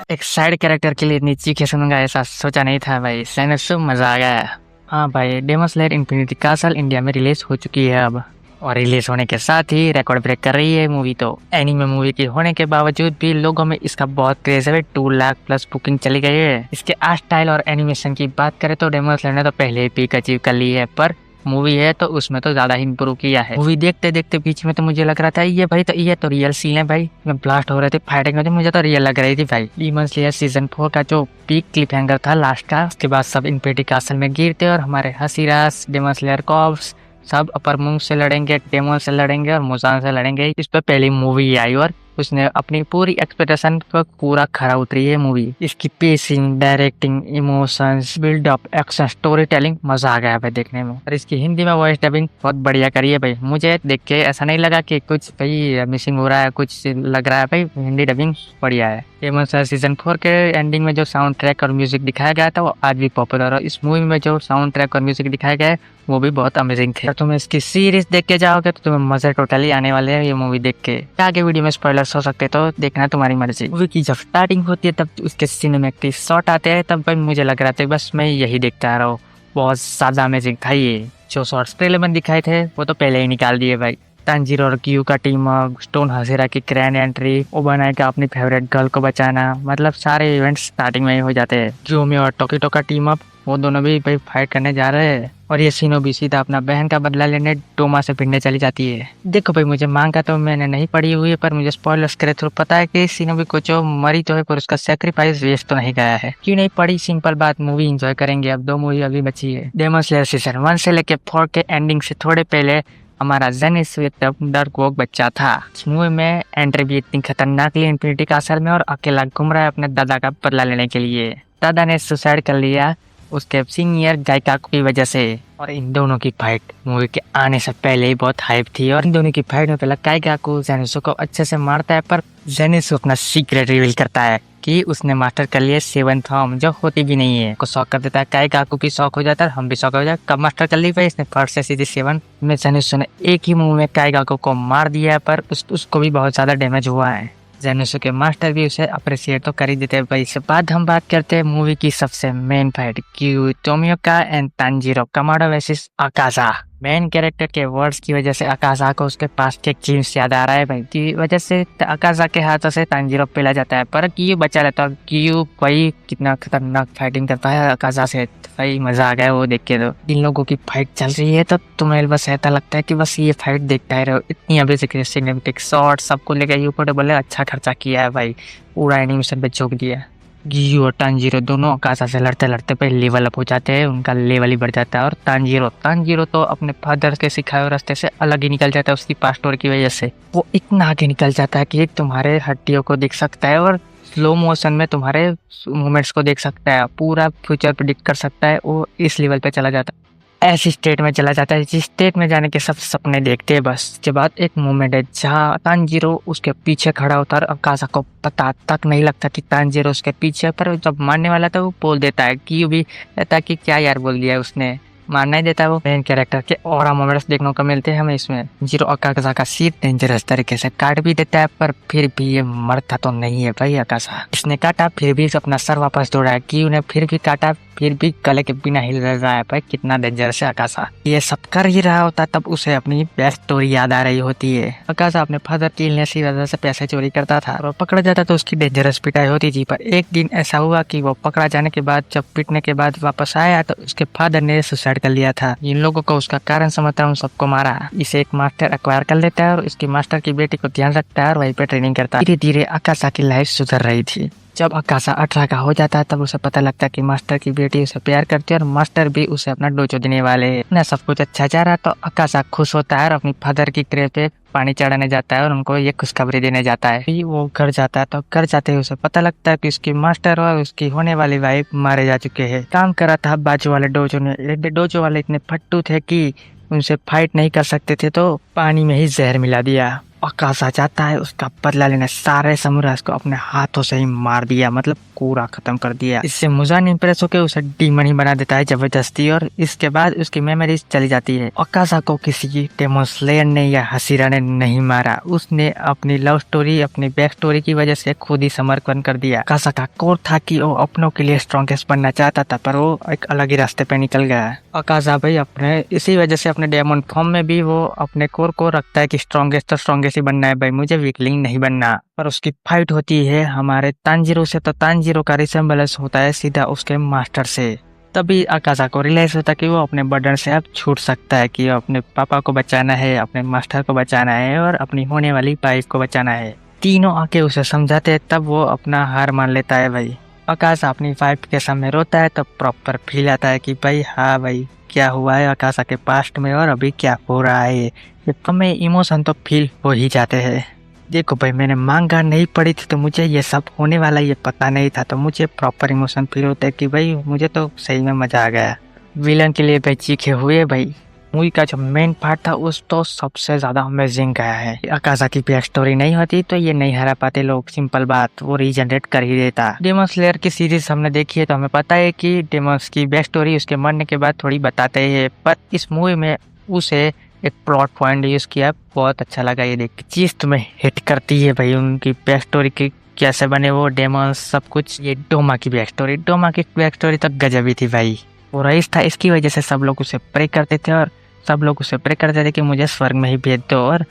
एक side character के लिए इतनी चीखें सुनूंगा ऐसा सोचा नहीं था भाई। सैन सो मजा आ गया। हाँ भाई, Demon Slayer Infinity Castle India में रिलीज हो चुकी है अब, और रिलीज होने के साथ ही रिकॉर्ड ब्रेक कर रही है मूवी। तो एनीमे मूवी की होने के बावजूद भी लोगों में इसका बहुत क्रेज है। 2 लाख प्लस बुकिंग चली गई है। इसके आर्ट स्टाइल और एनिमेशन की बात करें तो डेमन स्लेयर ने तो पहले ही पीक अचीव कर ली है, पर मूवी है तो उसमें तो ज्यादा ही इम्प्रूव किया है। मूवी देखते देखते बीच में तो मुझे लग रहा था ये तो रियल सीन है भाई, में ब्लास्ट हो रहे थे, फाइटिंग होती, मुझे तो रियल लग रही थी भाई। डेमन स्लेयर सीजन 4 का जो पीक क्लिप हैंगर था लास्ट का, उसके बाद सब इन्फिनिटी कासल में गिरते और हमारे हसीरास, डेमन स्लेयर कॉर्प्स सब अपर मून से लड़ेंगे, डेमन से लड़ेंगे और मुजान से लड़ेंगे। इस पर पहली मूवी आई और उसने अपनी पूरी एक्सपेक्टेशन पर पूरा खरा उतरी है मूवी। इसकी pacing, directing, emotions, build up, action, story telling मजा आ गया भाई देखने में। और इसकी हिंदी में वॉइस डबिंग बहुत बढ़िया करी है भाई। मुझे देख के ऐसा नहीं लगा कि कुछ भाई मिसिंग हो रहा है, कुछ लग रहा है भाई हिंदी डबिंग बढ़िया है। डेमन स्लेयर सीजन 4 के एंडिंग में जो साउंड ट्रैक और म्यूजिक दिखाया गया था वो आज भी पॉपुलर है। इस मूवी में जो साउंड ट्रैक और म्यूजिक दिखाया गया है वो भी बहुत अमेजिंग थे। तुम इसकी सीरीज देख के जाओगे तो तुम्हें मजे टोटली आने वाले हैं ये मूवी देख के। आगे वीडियो में स्पॉयलर्स हो सकते तो देखना तुम्हारी मर्जी। मूवी की जब स्टार्टिंग होती है तब उसके सिनेमैटिक शॉट आते हैं, तब भाई मुझे लग रहा था बस मैं यही देखता रहा हूँ। बहुत ज्यादा अमेजिंग था ये। जो शॉर्ट्स ट्रेलर में दिखाए थे वो तो पहले ही निकाल दिए भाई। तांजीरो और क्यू का टीम अप, स्टोन हसीरा की ग्रैंड एंट्री, ओबानाई का अपनी फेवरेट गर्ल को बचाना, मतलब सारे इवेंट्स स्टार्टिंग में ही हो जाते हैं। जोमी और टोकिटो का टीम अप, वो दोनों भी भाई फाइट करने जा रहे हैं। और ये शिनोबी सीधा अपना बहन का बदला लेने डोमा से भिड़ने चली जाती है। देखो भाई, मुझे मांगा तो मैंने नहीं पड़ी हुई है, पर मुझे स्पॉयलर्स करे थ्रू पता है कि शिनोबी को जो मरी तो है पर उसका सेक्रीफाइस वेस्ट तो नहीं गया है। क्यों नहीं पड़ी, सिंपल बात, मूवी एंजॉय करेंगे। अब 2 मूवी अभी बची है। डेमन स्लेयर सीजन 1 से लेके 4 के एंडिंग से थोड़े पहले हमारा जेनिस एक डार्क वॉक बच्चा था। इस मूवी में एंट्री भी इतनी खतरनाक ली इन्फिनिटी कासल में और अकेला घूम रहा है अपने दादा का बदला लेने के लिए। दादा ने सुसाइड कर लिया उसके सीनियर गायिका की वजह से। और इन दोनों की फाइट मूवी के आने से पहले ही बहुत हाइप थी। और इन दोनों की फाइट में पहले गायिका जेनिसो को अच्छे से मारता है, पर जेनिसो अपना सीक्रेट रिवील करता है कि उसने मास्टर कर लिया 7 फॉर्म, जो होती भी नहीं है। को शौक कर देता है, काई काकू की शौक हो जाता है, हम भी शौक हो जाए कब मास्टर कर ली भाई इसने फर्स्ट से सीधी 7 में। जेनिसो ने एक ही मूव में काई काकू को मार दिया है, पर उसको भी बहुत ज्यादा डैमेज हुआ है। जेनिसो के मास्टर भी उसे अप्रिशिएट तो कर ही देते हैं भाई। इसके बाद हम बात करते हैं मूवी की सबसे main fight, Giyu Tomioka and Tanjiro Kamado versus Akaza. Main character के वर्ड्स की वजह से अकाजा को उसके पास के क्लिप्स याद आ रहा है भाई, की वजह से अकाजा के हाथों से तांजीरो पिला जाता है, पर क्यू बचा लेता है। क्यू भाई कितना खतरनाक फाइटिंग करता है अकाजा से, भाई मजा आ गया वो देख के। तो इन लोगों की फाइट चल रही है तो तुम्हें बस ऐसा लगता है कि बस ये फाइट देखता ही रहो। इतनी अभी सिग्निफिकेंट शॉट सबको लेकर ऊपर बोले अच्छा खर्चा किया है भाई, पूरा एनिमेशन पे झोंक दिया। गियू और तांजीरो दोनों अकाजा से लड़ते लड़ते पे लेवल अप हो जाते हैं, उनका लेवल ही बढ़ जाता है। और तांजीरो तो अपने फादर के सिखाए हुए रास्ते से अलग ही निकल जाता है उसकी पास्ट स्टोरी की वजह से। वो इतना आगे निकल जाता है कि तुम्हारे हड्डियों को देख सकता है और स्लो मोशन में तुम्हारे मूवमेंट्स को देख सकता है, पूरा फ्यूचर प्रिडिक्ट कर सकता है। वो इस लेवल पे चला जाता है, ऐसी स्टेट में चला जाता है जिस स्टेट में जाने के सब सपने देखते हैं बस। उसके बाद एक मोमेंट है जहाँ तांजीरो उसके पीछे खड़ा होता है और अकाजा को पता तक नहीं लगता कि तांजीरो उसके पीछे, पर जब मारने वाला था वो बोल देता है कि भी कहता कि क्या यार बोल दिया उसने, मारना ही देता है वो। मेन कैरेक्टर के और मोमेंट्स देखने को मिलते हैं हमें इसमें। जीरो अकाजा का सिर डेंजरस तरीके से काट भी देता है, पर फिर भी ये मरता तो नहीं है भाई अकाजा। इसने काटा फिर भी अपना सर वापस जोड़ा है, कि उन्हें फिर भी काटा फिर भी गले के बिना हिल रहा है भाई, कितना डेंजरस है अकाजा। ये सब कर ही रहा होता तब उसे अपनी बेस्ट स्टोरी याद आ रही होती है। अकाजा अपने फादर की इलनेस की वजह से पैसे चोरी करता था और पकड़ा जाता तो उसकी डेंजरस पिटाई होती थी। पर एक दिन ऐसा हुआ कि वो पकड़ा जाने के बाद जब पिटने के बाद वापस आया तो उसके फादर ने सुसाइड कर लिया था। इन लोगों को उसका कारण समझता उन सबको मारा। इसे एक मास्टर एक्वायर कर लेता है और इसकी मास्टर की बेटी को ध्यान रखता है और वहीं पे ट्रेनिंग करता है। धीरे धीरे अकाजा की लाइफ सुधर रही थी। जब अकाजा 18 का हो जाता है तब उसे पता लगता है कि मास्टर की बेटी उसे प्यार करती है और मास्टर भी उसे अपना डोजो देने वाले हैं। ना सब कुछ अच्छा जा रहा है तो अकाजा खुश होता है और अपनी फादर की ग्रेव पे पानी चढ़ाने जाता है और उनको ये खुशखबरी देने जाता है। फिर वो घर जाता है तो घर जाते ही उसे पता लगता है कि उसकी मास्टर और उसकी होने वाली वाइफ मारे जा चुके हैं। काम करा था बाजू वाले डोजो ने। डोजो वाले इतने फट्टू थे कि उनसे फाइट नहीं कर सकते थे तो पानी में ही जहर मिला दिया अकासा जाता है उसका बदला लेने, सारे समुराइज को अपने हाथों से ही मार दिया, मतलब पूरा खत्म कर दिया। इससे मुजान इंप्रेस होकर उसे डीमन ही बना देता है जबरदस्ती, और इसके बाद उसकी मेमोरीज चली जाती है। अकासा को किसी डेमन स्लेयर ने या हसीरा ने नहीं मारा, उसने अपनी लव स्टोरी, अपनी बैक स्टोरी की वजह से खुद ही समर्पण कर दिया। अकासा का कोर था कि वो अपनों के लिए स्ट्रॉन्गेस्ट बनना चाहता था, पर वो एक अलग ही रास्ते पे निकल गया। अकासा भाई अपने इसी वजह से अपने डेमन फॉर्म में भी वो अपने कोर को रखता है कि स्ट्रॉन्गेस्ट तो स्ट्रॉन्गेस्ट ही बनना है भाई, मुझे वीकलिंग नहीं बनना। पर उसकी फाइट होती है हमारे तांजीरो से, तो तांजीरो का रिसेम्बलेंस होता है सीधा उसके मास्टर से। तभी अकासा को रियलाइज होता है कि वो अपने बर्डन से अब छूट सकता है, कि अपने पापा को बचाना है, अपने मास्टर को बचाना है और अपनी होने वाली वाइफ को बचाना है। तीनों आके उसे समझाते हैं, तब वो अपना हार मान लेता है भाई। अकासा अपनी वाइफ के सामने रोता है तो प्रॉपर फील आता है कि भाई हाँ भाई क्या हुआ है अकासा के पास्ट में और अभी क्या हो रहा है। ये हमें इमोशन तो फील हो ही जाते हैं। देखो भाई मैंने मांगा नहीं पढ़ी थी तो मुझे ये सब होने वाला ये पता नहीं था, तो मुझे प्रॉपर इमोशन फील होता है कि भाई मुझे तो सही में मजा आ गया। विलन के लिए भाई चीखे हुए भाई। मूवी का जो मेन पार्ट था उस तो सबसे ज्यादा अमेजिंग गया है। अकासा की बैक स्टोरी नहीं होती तो ये नहीं हरा पाते लोग, सिंपल बात, वो रीजनरेट कर ही देता। डेमन स्लेयर की सीरीज हमने देखी है तो हमें पता है कि डेमन्स की बैक स्टोरी उसके मरने के बाद थोड़ी बताते हैं, पर इस मूवी में उसे एक प्लॉट पॉइंट यूज किया, बहुत अच्छा लगा ये देख। चीज तुम्हें हिट करती है भाई उनकी बैक स्टोरी की, कैसे बने वो डेमन्स सब कुछ। ये डोमा की बैक स्टोरी तो गजब ही थी भाई। वो रईस था, इसकी वजह से सब लोग उसे प्रे करते थे और सब लोग उसे प्रे करते थे कि मुझे स्वर्ग में ही भेज दो, और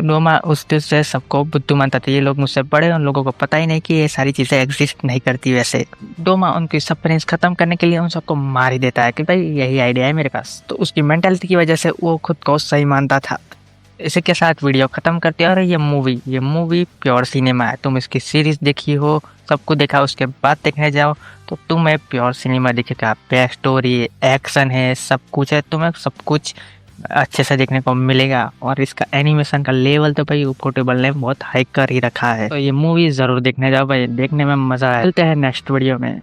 डोमा उस दिन से सबको बुद्धू मानता था। ये लोग मुझसे बड़े, उन लोगों को पता ही नहीं कि ये सारी चीजें एग्जिस्ट नहीं करती। वैसे डोमा उनकी सफरिंग्स खत्म करने के लिए उन सबको मार ही देता है कि भाई यही आइडिया है मेरे पास। तो उसकी मेंटालिटी की वजह से वो खुद को सही मानता था। इसी के साथ वीडियो खत्म करते हैं। और ये मूवी प्योर सिनेमा है। तुम इसकी सीरीज देखी हो, सबको देखा, उसके बाद देखने जाओ तो तुम्हें प्योर सिनेमा दिखेगा। बैक स्टोरी, एक्शन है, सब कुछ है, तुम्हें सब कुछ अच्छे से देखने को मिलेगा। और इसका एनिमेशन का लेवल तो भाई पोर्टेबल ने बहुत हाई कर ही रखा है। तो ये मूवी जरूर देखने जाओ भाई, देखने में मजा आया। चलते हैं नेक्स्ट वीडियो में।